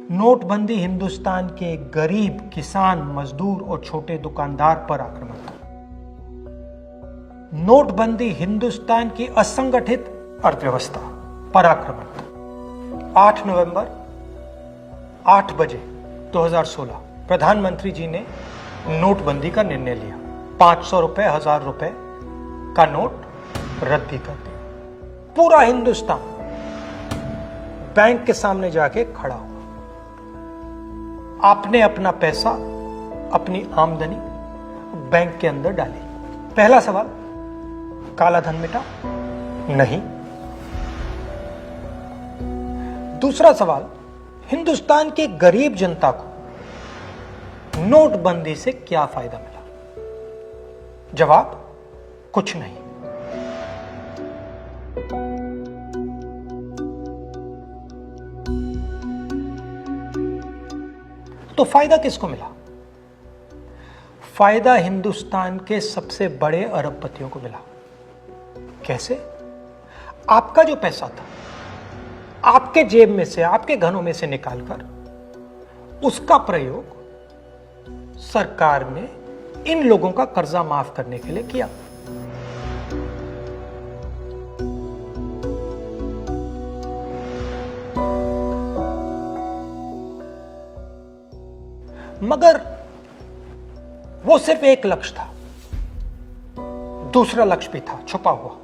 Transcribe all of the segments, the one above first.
नोटबंदी हिंदुस्तान के गरीब, किसान, मजदूर और छोटे दुकानदार पर आक्रमण था। नोटबंदी हिंदुस्तान की असंगठित अर्थव्यवस्था पर आक्रमण था। 8 नवंबर 8 बजे 2016 प्रधानमंत्री जी ने नोटबंदी का निर्णय लिया। 500 रुपए, 1000 रुपए का नोट रद्दी कर दिया। पूरा हिंदुस्तान बैंक के सामने जाके खड़ा हुआ। आपने अपना पैसा, अपनी आमदनी बैंक के अंदर डाली। पहला सवाल, काला धन मिटा? नहीं। दूसरा सवाल, हिंदुस्तान के गरीब जनता को नोटबंदी से क्या फायदा मिला? जवाब, कुछ नहीं। तो फायदा किसको मिला? फायदा हिंदुस्तान के सबसे बड़े अरबपतियों को मिला। कैसे? आपका जो पैसा था, आपके जेब में से, आपके घरों में से निकालकर उसका प्रयोग सरकार ने इन लोगों का कर्जा माफ करने के लिए किया। मगर वो सिर्फ एक लक्ष्य था। दूसरा लक्ष्य भी था छुपा हुआ,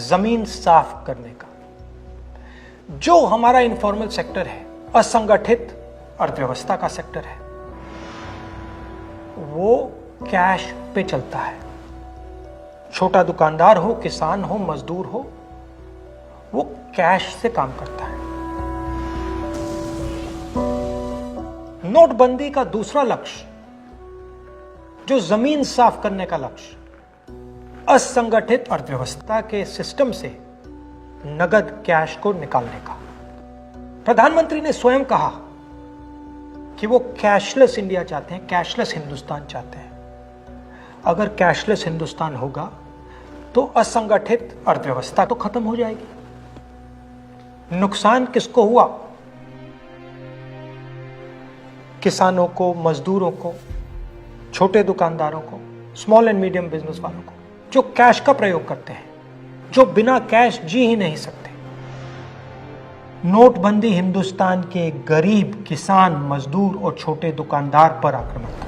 जमीन साफ करने का। जो हमारा इनफॉर्मल सेक्टर है, असंगठित अर्थव्यवस्था का सेक्टर है, वो कैश पे चलता है। छोटा दुकानदार हो, किसान हो, मजदूर हो, वो कैश से काम करता है। नोटबंदी का दूसरा लक्ष्य, जो जमीन साफ करने का लक्ष्य, असंगठित अर्थव्यवस्था के सिस्टम से नगद कैश को निकालने का। प्रधानमंत्री ने स्वयं कहा कि वो कैशलेस इंडिया चाहते हैं, कैशलेस हिंदुस्तान चाहते हैं। अगर कैशलेस हिंदुस्तान होगा तो असंगठित अर्थव्यवस्था तो खत्म हो जाएगी। नुकसान किसको हुआ? किसानों को, मजदूरों को, छोटे दुकानदारों को, स्मॉल एंड मीडियम बिजनेस वालों को, जो कैश का प्रयोग करते हैं, जो बिना कैश जी ही नहीं सकते। नोटबंदी हिंदुस्तान के गरीब, किसान, मजदूर और छोटे दुकानदार पर आक्रमण था।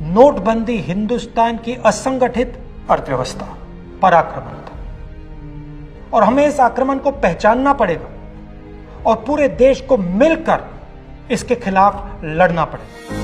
नोटबंदी हिंदुस्तान की असंगठित अर्थव्यवस्था पर आक्रमण था। और हमें इस आक्रमण को पहचानना पड़ेगा और पूरे देश को मिलकर इसके खिलाफ लड़ना पड़ेगा।